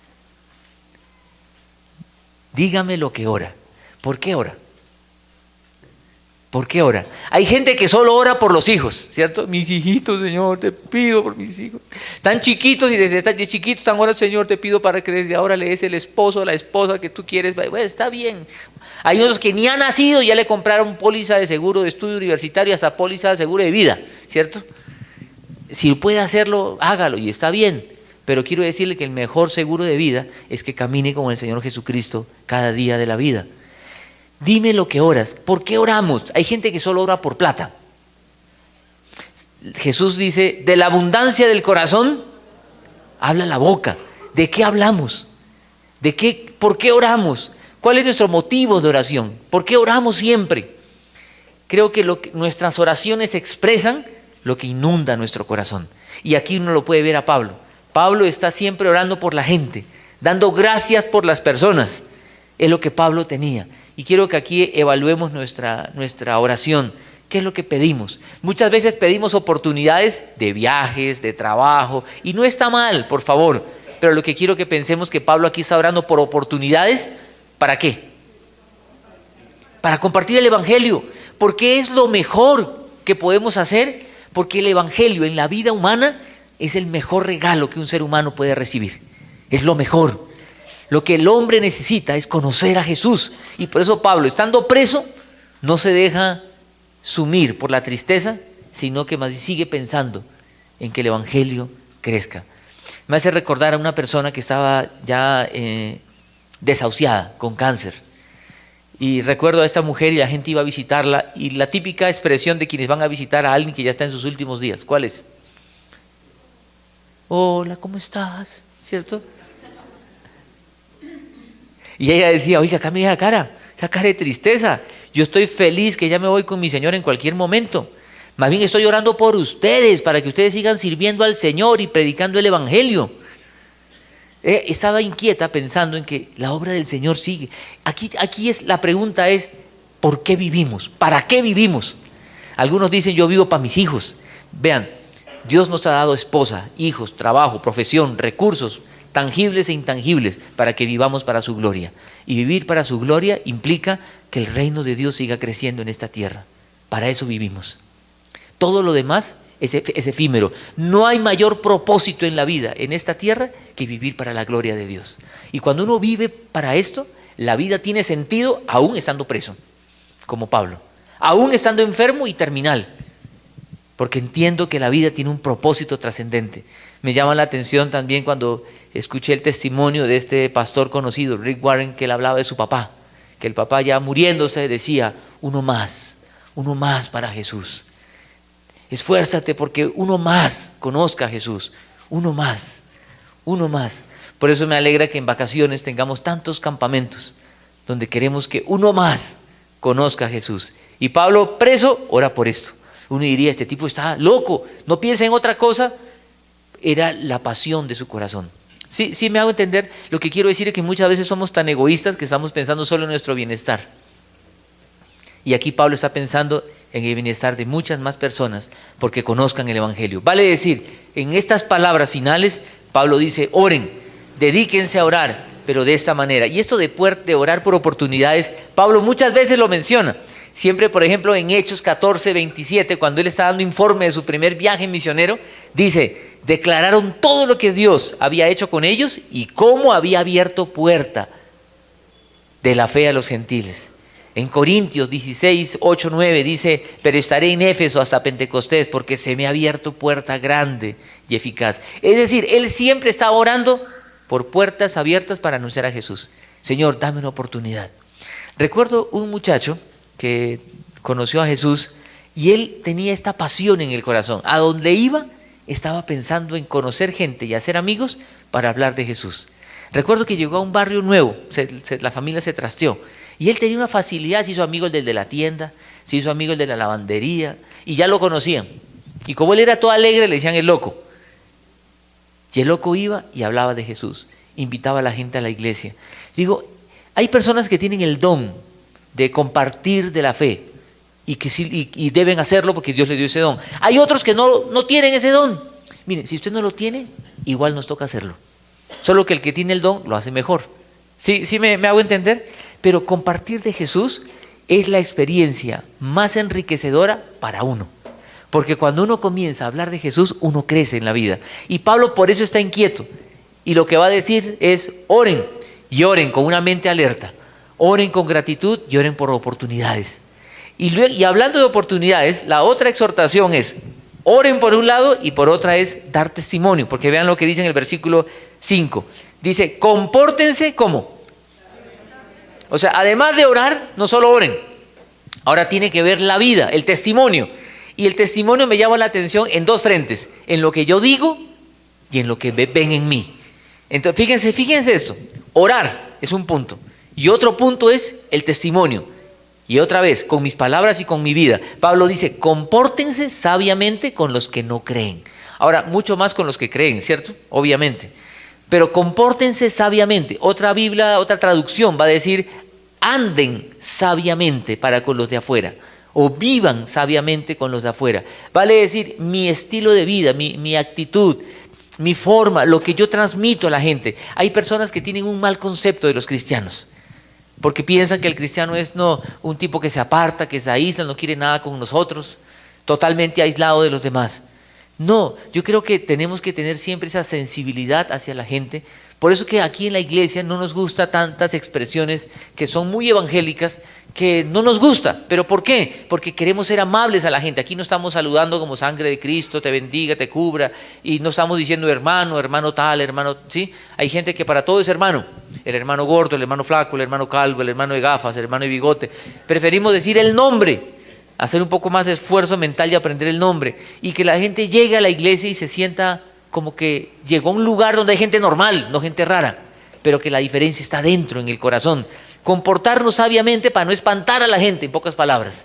Dígame lo que ora. ¿Por qué ora? ¿Por qué ora? Hay gente que solo ora por los hijos, ¿cierto? Mis hijitos, Señor, te pido por mis hijos. Están chiquitos y desde chiquitos están ahora, Señor, te pido para que desde ahora le des el esposo, la esposa que tú quieres. Bueno, está bien. Hay otros que ni han nacido y ya le compraron póliza de seguro de estudio universitario, hasta póliza de seguro de vida, ¿cierto? Si puede hacerlo, hágalo y está bien. Pero quiero decirle que el mejor seguro de vida es que camine con el Señor Jesucristo cada día de la vida. Dime lo que oras. ¿Por qué oramos? Hay gente que solo ora por plata. Jesús dice, de la abundancia del corazón habla la boca. ¿De qué hablamos? ¿Por qué oramos? ¿Cuál es nuestro motivo de oración? ¿Por qué oramos siempre? Creo que nuestras oraciones expresan lo que inunda nuestro corazón. Y aquí uno lo puede ver a Pablo. Pablo está siempre orando por la gente, dando gracias por las personas. Es lo que Pablo tenía. Y quiero que aquí evaluemos nuestra oración. ¿Qué es lo que pedimos? Muchas veces pedimos oportunidades de viajes, de trabajo, y no está mal, por favor. Pero lo que quiero que pensemos que Pablo aquí está orando por oportunidades, ¿para qué? Para compartir el evangelio, porque es lo mejor que podemos hacer, porque el evangelio en la vida humana es el mejor regalo que un ser humano puede recibir. Es lo mejor. Lo que el hombre necesita es conocer a Jesús. Y por eso Pablo, estando preso, no se deja sumir por la tristeza, sino que más sigue pensando en que el evangelio crezca. Me hace recordar a una persona que estaba ya desahuciada, con cáncer. Y recuerdo a esta mujer y la gente iba a visitarla, y la típica expresión de quienes van a visitar a alguien que ya está en sus últimos días, ¿cuál es? Hola, ¿cómo estás? ¿Cierto? Y ella decía, oiga, acá me esa cara de tristeza. Yo estoy feliz que ya me voy con mi Señor en cualquier momento. Más bien estoy orando por ustedes, para que ustedes sigan sirviendo al Señor y predicando el evangelio. Estaba inquieta pensando en que la obra del Señor sigue. Aquí la pregunta es, ¿por qué vivimos? ¿Para qué vivimos? Algunos dicen, yo vivo para mis hijos. Vean, Dios nos ha dado esposa, hijos, trabajo, profesión, recursos, tangibles e intangibles, para que vivamos para su gloria. Y vivir para su gloria implica que el reino de Dios siga creciendo en esta tierra. Para eso vivimos. Todo lo demás es efímero. No hay mayor propósito en la vida, en esta tierra, que vivir para la gloria de Dios. Y cuando uno vive para esto, la vida tiene sentido aún estando preso, como Pablo, aún estando enfermo y terminal, porque entiendo que la vida tiene un propósito trascendente. Me llama la atención también cuando escuché el testimonio de este pastor conocido, Rick Warren, que él hablaba de su papá, que el papá ya muriéndose decía, uno más para Jesús. Esfuérzate porque uno más conozca a Jesús, uno más. Por eso me alegra que en vacaciones tengamos tantos campamentos donde queremos que uno más conozca a Jesús. Y Pablo, preso, ora por esto, Uno diría, este tipo está loco, no piensa en otra cosa. Era la pasión de su corazón. Sí me hago entender. Lo que quiero decir es que muchas veces somos tan egoístas que estamos pensando solo en nuestro bienestar. Y aquí Pablo está pensando en el bienestar de muchas más personas porque conozcan el Evangelio. Vale decir, en estas palabras finales, Pablo dice, oren, dedíquense a orar, pero de esta manera. Y esto de orar por oportunidades, Pablo muchas veces lo menciona. Siempre, por ejemplo, en Hechos 14, 27, cuando él está dando informe de su primer viaje misionero, dice, declararon todo lo que Dios había hecho con ellos y cómo había abierto puerta de la fe a los gentiles. En Corintios 16, 8, 9 dice, pero estaré en Éfeso hasta Pentecostés porque se me ha abierto puerta grande y eficaz. Es decir, él siempre estaba orando por puertas abiertas para anunciar a Jesús. Señor, dame una oportunidad. Recuerdo un muchacho que conoció a Jesús y él tenía esta pasión en el corazón. A donde iba, estaba pensando en conocer gente y hacer amigos para hablar de Jesús. Recuerdo que llegó a un barrio nuevo, la familia se trasteó. Y él tenía una facilidad, se hizo amigo del de la tienda, se hizo amigo el de la lavandería, y ya lo conocían. Y como él era todo alegre, le decían el loco. Y el loco iba y hablaba de Jesús, invitaba a la gente a la iglesia. Digo, hay personas que tienen el don de compartir de la fe, y deben hacerlo porque Dios les dio ese don. Hay otros que no tienen ese don. Miren, si usted no lo tiene, igual nos toca hacerlo. Solo que el que tiene el don lo hace mejor. ¿Sí me hago entender? Pero compartir de Jesús es la experiencia más enriquecedora para uno. Porque cuando uno comienza a hablar de Jesús, uno crece en la vida. Y Pablo por eso está inquieto. Y lo que va a decir es, oren, y oren con una mente alerta. Oren con gratitud y oren por oportunidades. Y hablando de oportunidades, la otra exhortación es, oren por un lado y por otra es dar testimonio. Porque vean lo que dice en el versículo 5. Dice, compórtense como. O sea, además de orar, no solo oren. Ahora tiene que ver la vida, el testimonio. Y el testimonio me llama la atención en dos frentes. En lo que yo digo y en lo que ven en mí. Entonces, fíjense esto. Orar es un punto. Y otro punto es el testimonio. Y otra vez, con mis palabras y con mi vida. Pablo dice, compórtense sabiamente con los que no creen. Ahora, mucho más con los que creen, ¿cierto? Obviamente. Pero compórtense sabiamente. Otra Biblia, otra traducción va a decir, anden sabiamente para con los de afuera. O vivan sabiamente con los de afuera. Vale decir, mi estilo de vida, mi actitud, mi forma, lo que yo transmito a la gente. Hay personas que tienen un mal concepto de los cristianos. Porque piensan que el cristiano es un tipo que se aparta, que se aísla, no quiere nada con nosotros, totalmente aislado de los demás. No, yo creo que tenemos que tener siempre esa sensibilidad hacia la gente. Por eso que aquí en la iglesia no nos gusta tantas expresiones que son muy evangélicas, que no nos gusta. ¿Pero por qué? Porque queremos ser amables a la gente. Aquí no estamos saludando como sangre de Cristo, te bendiga, te cubra, y no estamos diciendo hermano tal, hermano, ¿sí? Hay gente que para todo es hermano. El hermano gordo, el hermano flaco, el hermano calvo, el hermano de gafas, el hermano de bigote. Preferimos decir el nombre, hacer un poco más de esfuerzo mental y aprender el nombre. Y que la gente llegue a la iglesia y se sienta como que llegó a un lugar donde hay gente normal, no gente rara. Pero que la diferencia está dentro, en el corazón. Comportarnos sabiamente para no espantar a la gente, en pocas palabras.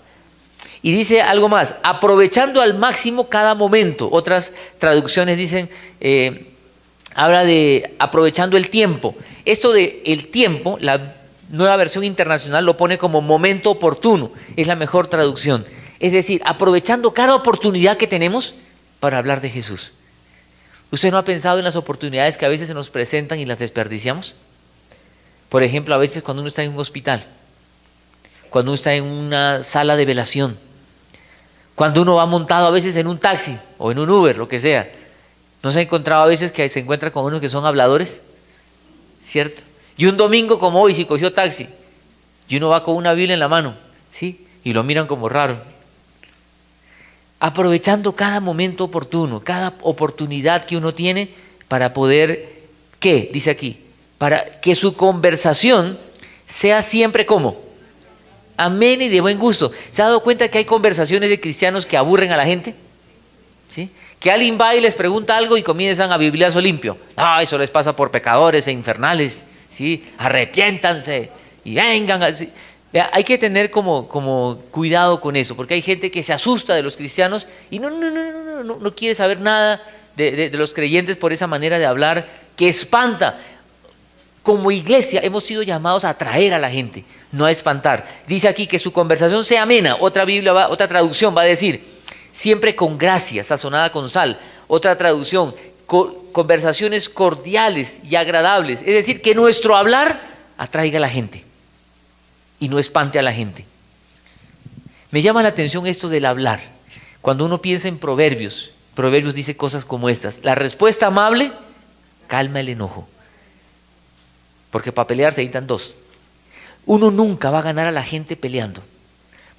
Y dice algo más, aprovechando al máximo cada momento. Otras traducciones dicen, habla de aprovechando el tiempo. Esto de el tiempo, la Nueva Versión Internacional lo pone como momento oportuno. Es la mejor traducción. Es decir, aprovechando cada oportunidad que tenemos para hablar de Jesús. ¿Usted no ha pensado en las oportunidades que a veces se nos presentan y las desperdiciamos? Por ejemplo, a veces cuando uno está en un hospital, cuando uno está en una sala de velación, cuando uno va montado a veces en un taxi o en un Uber, lo que sea. ¿No se ha encontrado a veces que se encuentra con unos que son habladores? ¿Cierto? Y un domingo como hoy, si cogió taxi, y uno va con una Biblia en la mano, ¿sí? Y lo miran como raro. Aprovechando cada momento oportuno, cada oportunidad que uno tiene para poder, ¿qué? Dice aquí, para que su conversación sea siempre ¿cómo? Amén y de buen gusto. ¿Se ha dado cuenta que hay conversaciones de cristianos que aburren a la gente? ¿Sí? Que alguien va y les pregunta algo y comienzan a bibliazo limpio. Eso les pasa por pecadores e infernales. ¿Sí? Arrepiéntanse y vengan. ¿Sí? Vea, hay que tener como cuidado con eso, porque hay gente que se asusta de los cristianos y no quiere saber nada de los creyentes por esa manera de hablar que espanta. Como iglesia hemos sido llamados a atraer a la gente, no a espantar. Dice aquí que su conversación sea amena. Otra traducción va a decir siempre con gracia, sazonada con sal. Otra traducción, conversaciones cordiales y agradables. Es decir, que nuestro hablar atraiga a la gente y no espante a la gente. Me llama la atención esto del hablar. Cuando uno piensa en Proverbios dice cosas como estas: la respuesta amable calma el enojo, porque para pelear se necesitan dos. Uno nunca va a ganar a la gente peleando.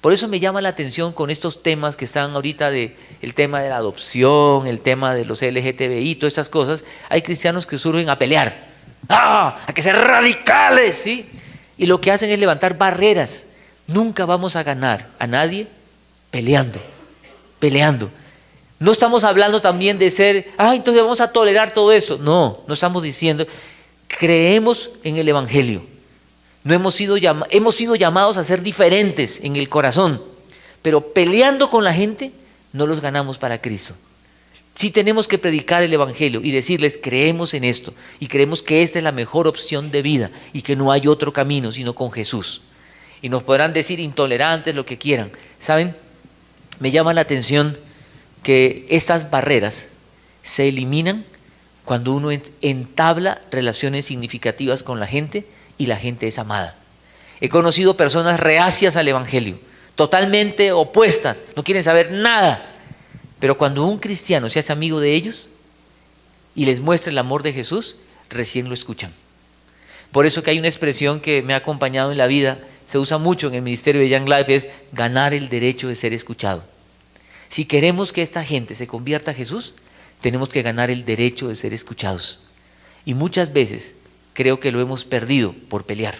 Por eso me llama la atención con estos temas que están ahorita, el tema de la adopción, el tema de los LGTBI, todas estas cosas. Hay cristianos que surgen a pelear, a que ser radicales, ¿sí? Y lo que hacen es levantar barreras. Nunca vamos a ganar a nadie peleando. No estamos hablando también de ser, entonces vamos a tolerar todo eso. No estamos diciendo, creemos en el Evangelio. No hemos sido llamados a ser diferentes en el corazón, pero peleando con la gente no los ganamos para Cristo. Sí tenemos que predicar el Evangelio y decirles, creemos en esto y creemos que esta es la mejor opción de vida y que no hay otro camino sino con Jesús. Y nos podrán decir intolerantes, lo que quieran. ¿Saben? Me llama la atención que estas barreras se eliminan cuando uno entabla relaciones significativas con la gente y la gente es amada. He conocido personas reacias al Evangelio, totalmente opuestas, no quieren saber nada. Pero cuando un cristiano se hace amigo de ellos y les muestra el amor de Jesús, recién lo escuchan. Por eso que hay una expresión que me ha acompañado en la vida, se usa mucho en el ministerio de Young Life, es ganar el derecho de ser escuchado. Si queremos que esta gente se convierta a Jesús, tenemos que ganar el derecho de ser escuchados. Y muchas veces creo que lo hemos perdido por pelear.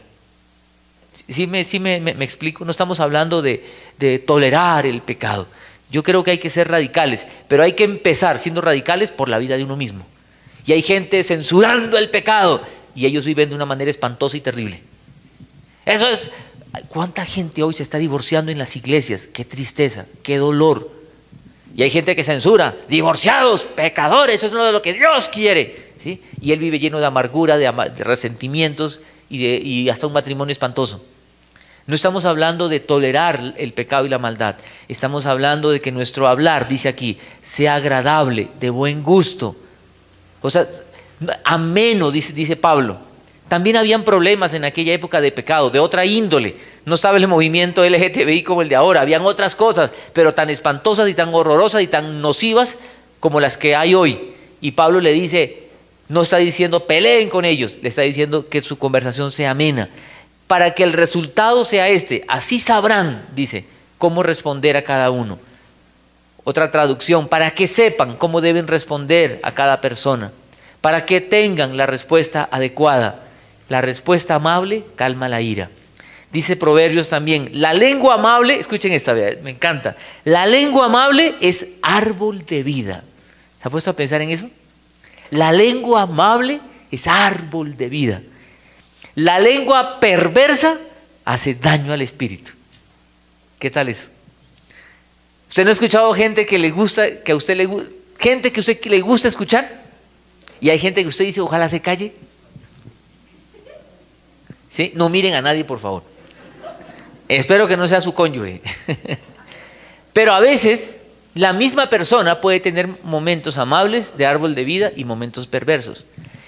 ¿Sí me explico? No estamos hablando de tolerar el pecado. Yo creo que hay que ser radicales, pero hay que empezar siendo radicales por la vida de uno mismo. Y hay gente censurando el pecado y ellos viven de una manera espantosa y terrible. Eso es, ¿cuánta gente hoy se está divorciando en las iglesias? Qué tristeza, qué dolor. Y hay gente que censura, divorciados, pecadores, eso es lo que Dios quiere, ¿sí? Y él vive lleno de amargura, de resentimientos y hasta un matrimonio espantoso. No estamos hablando de tolerar el pecado y la maldad. Estamos hablando de que nuestro hablar, dice aquí, sea agradable, de buen gusto. O sea, ameno, dice Pablo. También habían problemas en aquella época de pecado, de otra índole. No estaba el movimiento LGTBI como el de ahora. Habían otras cosas, pero tan espantosas y tan horrorosas y tan nocivas como las que hay hoy. Y Pablo le dice, no está diciendo peleen con ellos, le está diciendo que su conversación sea amena. Para que el resultado sea este, así sabrán, dice, cómo responder a cada uno. Otra traducción, para que sepan cómo deben responder a cada persona, para que tengan la respuesta adecuada. La respuesta amable calma la ira. Dice Proverbios también, la lengua amable, escuchen esta, me encanta, la lengua amable es árbol de vida. ¿Se ha puesto a pensar en eso? La lengua amable es árbol de vida. La lengua perversa hace daño al espíritu. ¿Qué tal eso? ¿Usted no ha escuchado gente que le gusta escuchar? Y hay gente que usted dice, ojalá se calle. ¿Sí? No miren a nadie, por favor. Espero que no sea su cónyuge. Pero a veces la misma persona puede tener momentos amables de árbol de vida y momentos perversos.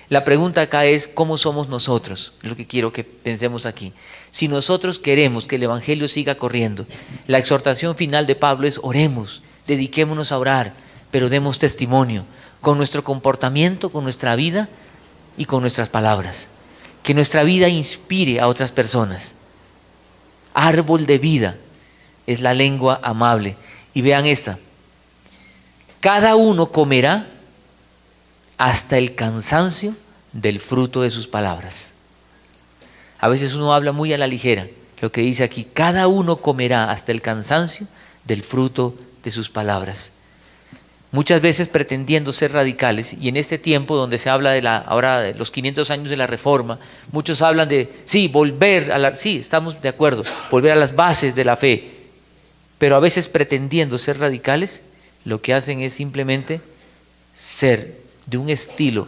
La pregunta acá es, ¿cómo somos nosotros? Es lo que quiero que pensemos aquí. Si nosotros queremos que el Evangelio siga corriendo, la exhortación final de Pablo es oremos, dediquémonos a orar, pero demos testimonio con nuestro comportamiento, con nuestra vida y con nuestras palabras. Que nuestra vida inspire a otras personas. Árbol de vida es la lengua amable. Y vean esta. Cada uno comerá hasta el cansancio del fruto de sus palabras. A veces uno habla muy a la ligera. Lo que dice aquí, cada uno comerá hasta el cansancio del fruto de sus palabras. muchas veces pretendiendo ser radicales, y en este tiempo donde se habla ahora de los 500 años de la Reforma, muchos hablan de, sí, sí, estamos de acuerdo, volver a las bases de la fe, pero a veces pretendiendo ser radicales, lo que hacen es simplemente ser de un estilo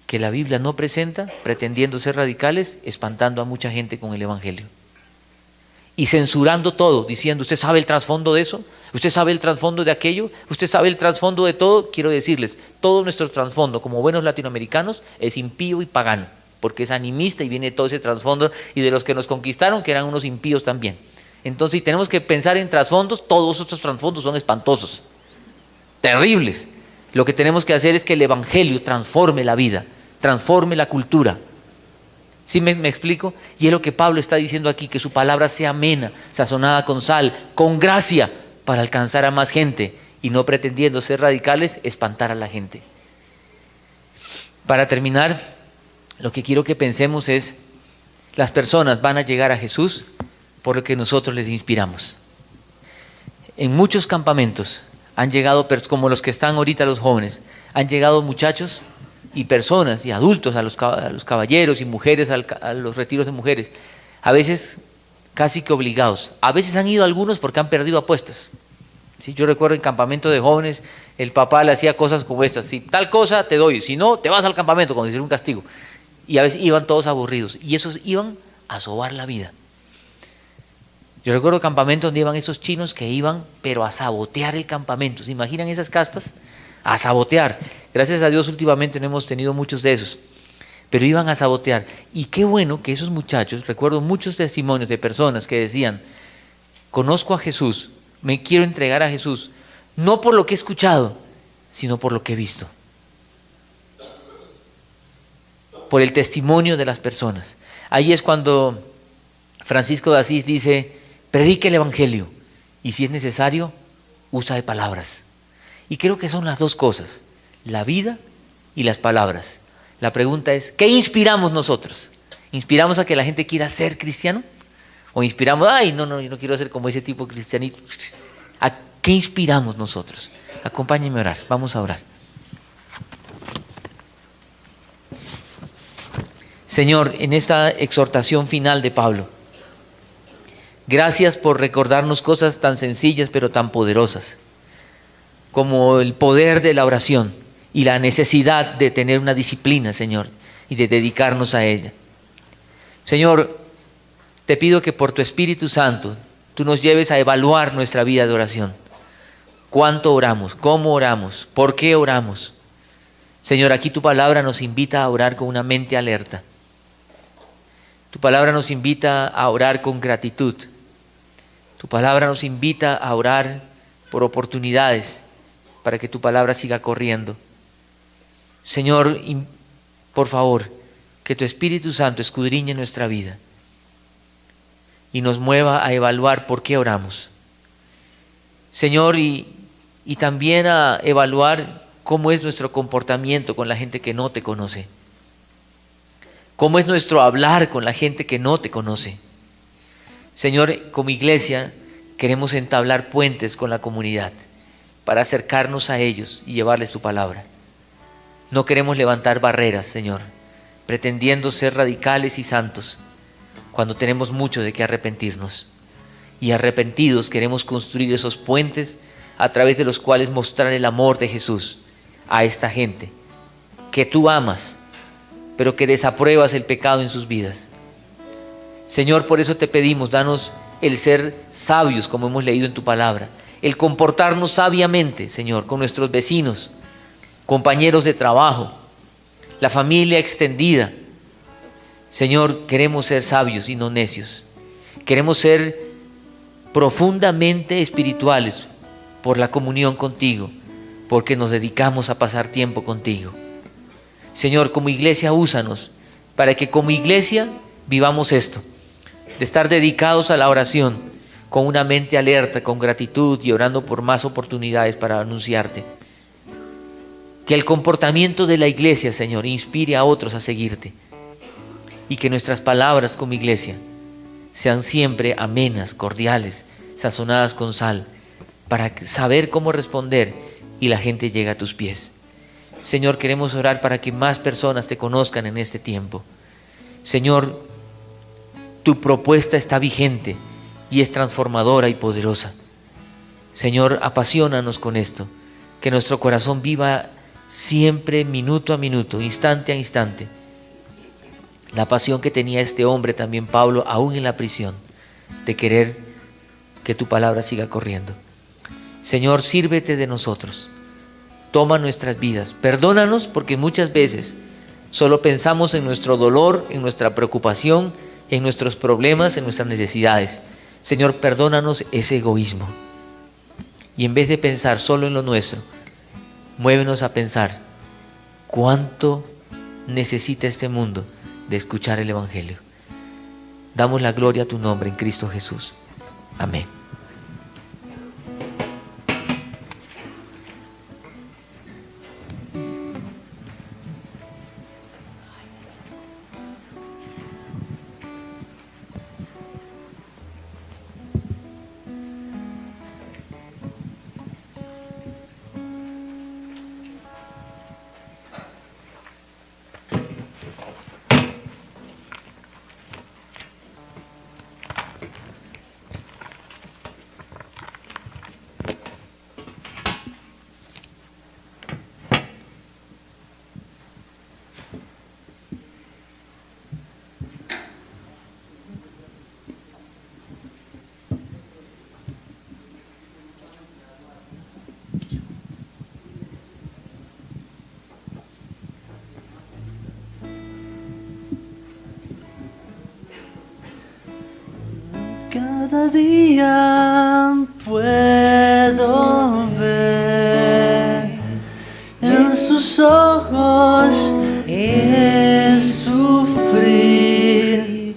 que la Biblia no presenta, pretendiendo ser radicales, espantando a mucha gente con el Evangelio. Y censurando todo, diciendo, ¿usted sabe el trasfondo de eso? ¿Usted sabe el trasfondo de aquello? ¿Usted sabe el trasfondo de todo? Quiero decirles, todo nuestro trasfondo como buenos latinoamericanos es impío y pagano, porque es animista y viene todo ese trasfondo, y de los que nos conquistaron, que eran unos impíos también. Entonces, si tenemos que pensar en trasfondos, todos estos trasfondos son espantosos, terribles. Lo que tenemos que hacer es que el Evangelio transforme la vida, transforme la cultura. ¿Sí me explico? Y es lo que Pablo está diciendo aquí, que su palabra sea amena, sazonada con sal, con gracia, para alcanzar a más gente, y no pretendiendo ser radicales, espantar a la gente. Para terminar, lo que quiero que pensemos es, las personas van a llegar a Jesús por lo que nosotros les inspiramos. En muchos campamentos han llegado, como los que están ahorita los jóvenes, han llegado muchachos y personas y adultos a los caballeros y mujeres a los retiros de mujeres, a veces casi que obligados. A veces han ido algunos porque han perdido apuestas. ¿Sí? Yo recuerdo en campamento de jóvenes, el papá le hacía cosas como estas: si tal cosa te doy, si no, te vas al campamento, como decir un castigo. Y a veces iban todos aburridos, y esos iban a sobar la vida. Yo recuerdo campamentos donde iban esos chinos que iban, pero a sabotear el campamento. ¿Se imaginan esas caspas? A sabotear. Gracias a Dios últimamente no hemos tenido muchos de esos, pero iban a sabotear. Y qué bueno que esos muchachos, recuerdo muchos testimonios de personas que decían, conozco a Jesús, me quiero entregar a Jesús, no por lo que he escuchado, sino por lo que he visto, por el testimonio de las personas. Ahí es cuando Francisco de Asís dice, predique el Evangelio, y si es necesario, usa de palabras. Y creo que son las dos cosas, la vida y las palabras. La pregunta es, ¿qué inspiramos nosotros? ¿Inspiramos a que la gente quiera ser cristiano? ¿O inspiramos, yo no quiero ser como ese tipo cristianito? ¿A qué inspiramos nosotros? Acompáñenme a orar, vamos a orar. Señor, en esta exhortación final de Pablo, gracias por recordarnos cosas tan sencillas pero tan poderosas, como el poder de la oración y la necesidad de tener una disciplina, Señor, y de dedicarnos a ella. Señor, te pido que por tu Espíritu Santo tú nos lleves a evaluar nuestra vida de oración. ¿Cuánto oramos? ¿Cómo oramos? ¿Por qué oramos? Señor, aquí tu palabra nos invita a orar con una mente alerta. Tu palabra nos invita a orar con gratitud. Tu palabra nos invita a orar por oportunidades para que tu palabra siga corriendo. Señor, por favor, que tu Espíritu Santo escudriñe nuestra vida y nos mueva a evaluar por qué oramos. Señor, y también a evaluar cómo es nuestro comportamiento con la gente que no te conoce. Cómo es nuestro hablar con la gente que no te conoce. Señor, como iglesia queremos entablar puentes con la comunidad para acercarnos a ellos y llevarles tu palabra. No queremos levantar barreras, Señor, pretendiendo ser radicales y santos, cuando tenemos mucho de qué arrepentirnos. Y arrepentidos queremos construir esos puentes a través de los cuales mostrar el amor de Jesús a esta gente que tú amas, pero que desapruebas el pecado en sus vidas. Señor, por eso te pedimos, danos el ser sabios, como hemos leído en tu palabra, el comportarnos sabiamente, Señor, con nuestros vecinos, compañeros de trabajo, la familia extendida. Señor, queremos ser sabios y no necios. Queremos ser profundamente espirituales por la comunión contigo, porque nos dedicamos a pasar tiempo contigo. Señor, como iglesia, úsanos para que como iglesia vivamos esto, de estar dedicados a la oración, con una mente alerta, con gratitud y orando por más oportunidades para anunciarte. Que el comportamiento de la iglesia, Señor, inspire a otros a seguirte. Y que nuestras palabras como iglesia sean siempre amenas, cordiales, sazonadas con sal, para saber cómo responder y la gente llega a tus pies. Señor, queremos orar para que más personas te conozcan en este tiempo. Señor, tu propuesta está vigente y es transformadora y poderosa. Señor, apasionanos con esto, que nuestro corazón viva siempre, minuto a minuto, instante a instante, la pasión que tenía este hombre también, Pablo, aún en la prisión, de querer que tu palabra siga corriendo. Señor, sírvete de nosotros, toma nuestras vidas, perdónanos porque muchas veces solo pensamos en nuestro dolor, en nuestra preocupación, en nuestros problemas, en nuestras necesidades. Señor, perdónanos ese egoísmo. Y en vez de pensar solo en lo nuestro, muévenos a pensar cuánto necesita este mundo de escuchar el Evangelio. Damos la gloria a tu nombre en Cristo Jesús. Amén. Cada día puedo ver en sus ojos el sufrir,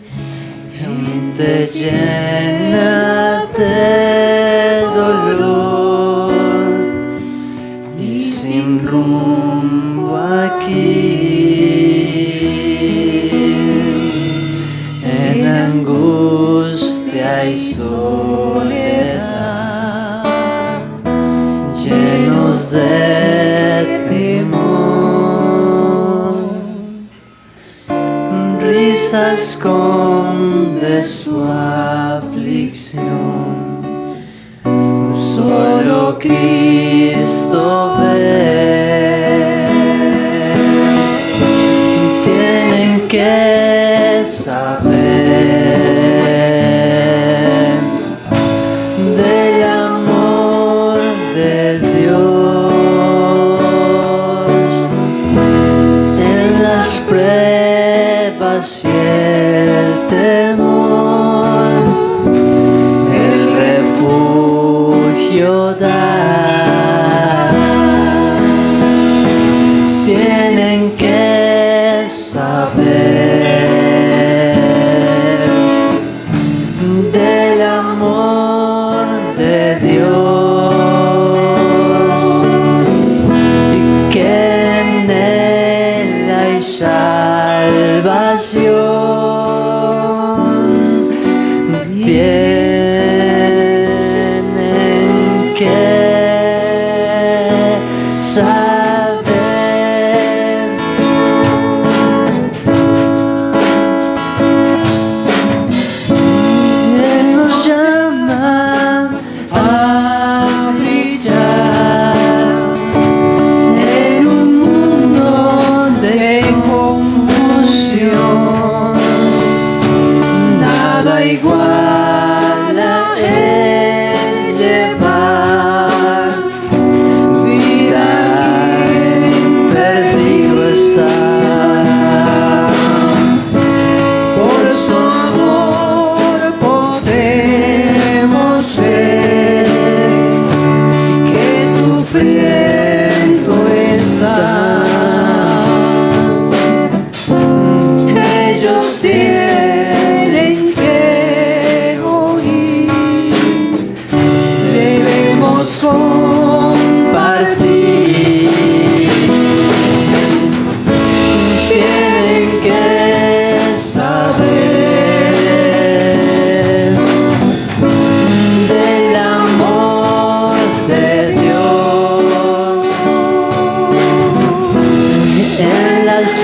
te llena de dolor y sin rumbo aquí, en angustia y soledad, llenos de temor, risas esconde su aflicción, solo Cristo ve. Tienen que saber del amor de Dios en las pruebas y el temor, el refugio da. Tienen que saber del amor de Dios y que en él hay salvación. Tienen que saber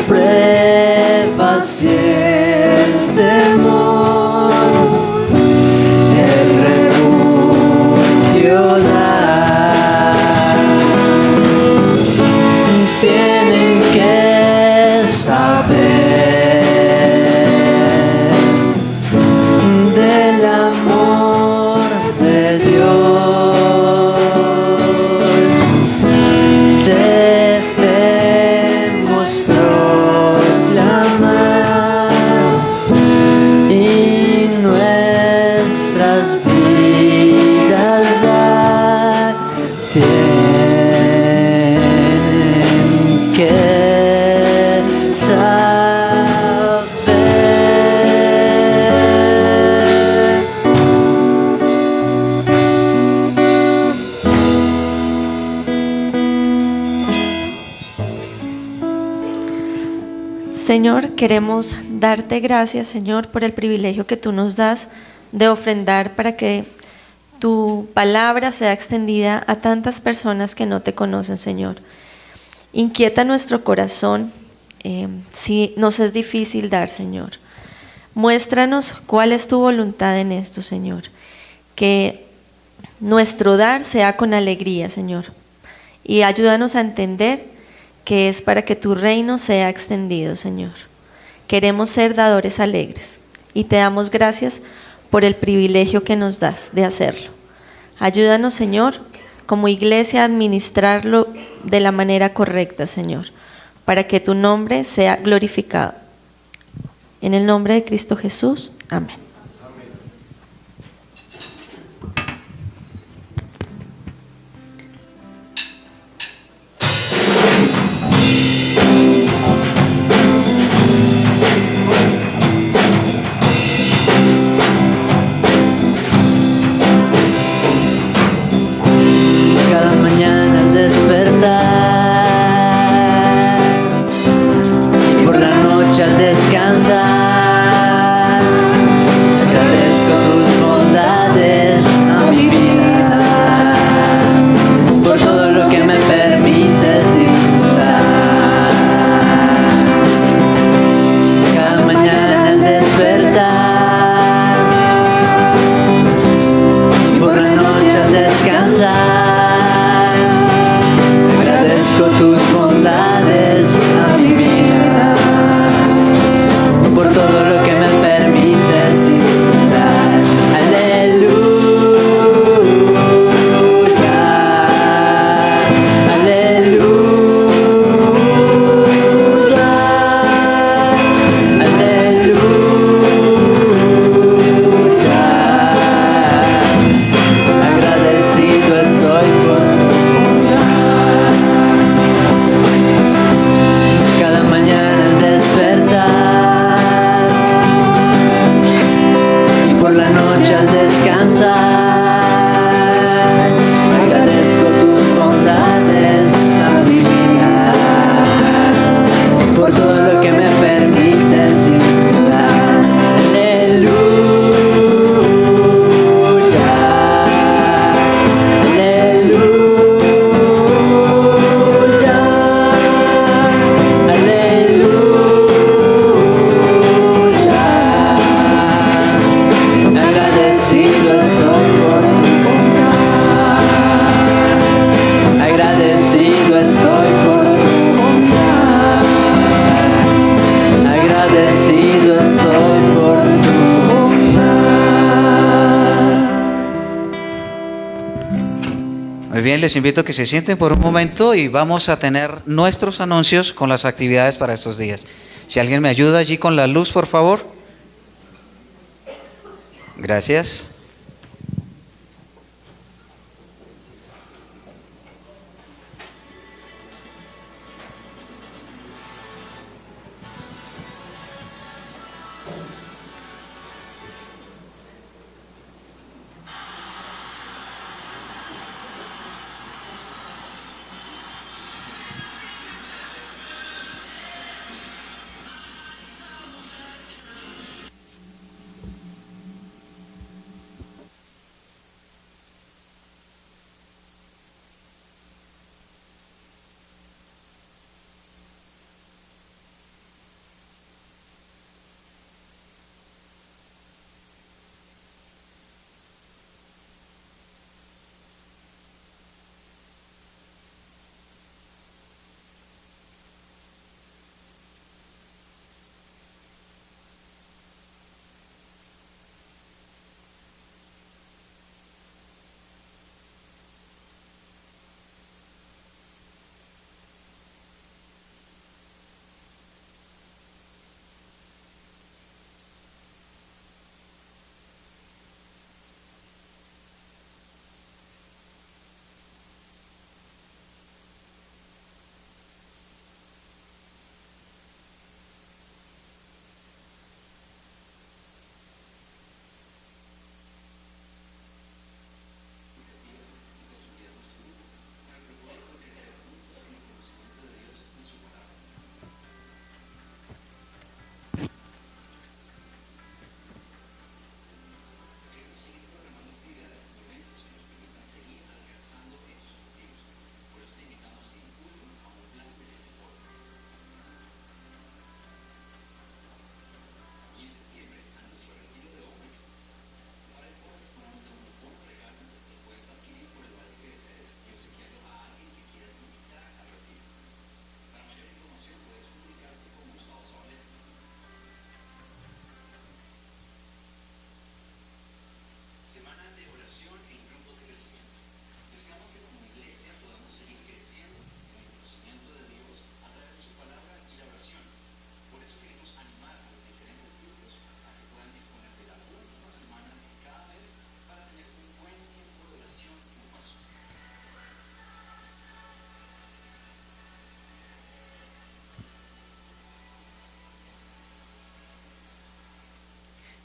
pruebas y el temor, el refugio da. Tienen que saber del amor de Dios. Debemos proclamar y nuestras vidas dar. Tienen que saber. Señor, queremos darte gracias, Señor, por el privilegio que tú nos das de ofrendar para que tu palabra sea extendida a tantas personas que no te conocen, Señor. Inquieta nuestro corazón si nos es difícil dar, Señor. Muéstranos cuál es tu voluntad en esto, Señor. Que nuestro dar sea con alegría, Señor. Y ayúdanos a entender que es para que tu reino sea extendido, Señor. Queremos ser dadores alegres y te damos gracias por el privilegio que nos das de hacerlo. Ayúdanos, Señor, como iglesia a administrarlo de la manera correcta, Señor, para que tu nombre sea glorificado. En el nombre de Cristo Jesús, amén. Cada mañana al despertar y por la noche al descansar, agradezco tus bondades a mi vida, por todo lo que me permites disfrutar. Cada mañana al despertar y por la noche al descansar, agradezco tus bondades a mi vida, por todo lo que me permites disfrutar. Aleluya, aleluya, aleluya. Agradecido estoy por tu bondad. Cada mañana al despertar y por la noche al descansar, agradezco tus bondades a mi vida, por todo lo que me permites disfrutar. Aleluya, aleluya, aleluya. Agradecido estoy por tu bondad. Agradecido estoy por tu bondad. Agradecido estoy por tu bondad. Muy bien, les invito a que se sienten por un momento y vamos a tener nuestros anuncios con las actividades para estos días. Si alguien me ayuda allí con la luz, por favor. Gracias.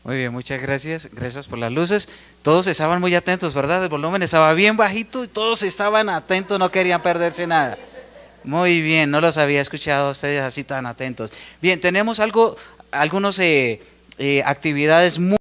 Muy bien, muchas gracias. Gracias por las luces. Todos estaban muy atentos, ¿verdad? El volumen estaba bien bajito y todos estaban atentos, no querían perderse nada. Muy bien, no los había escuchado a ustedes así tan atentos. Bien, tenemos algunas actividades muy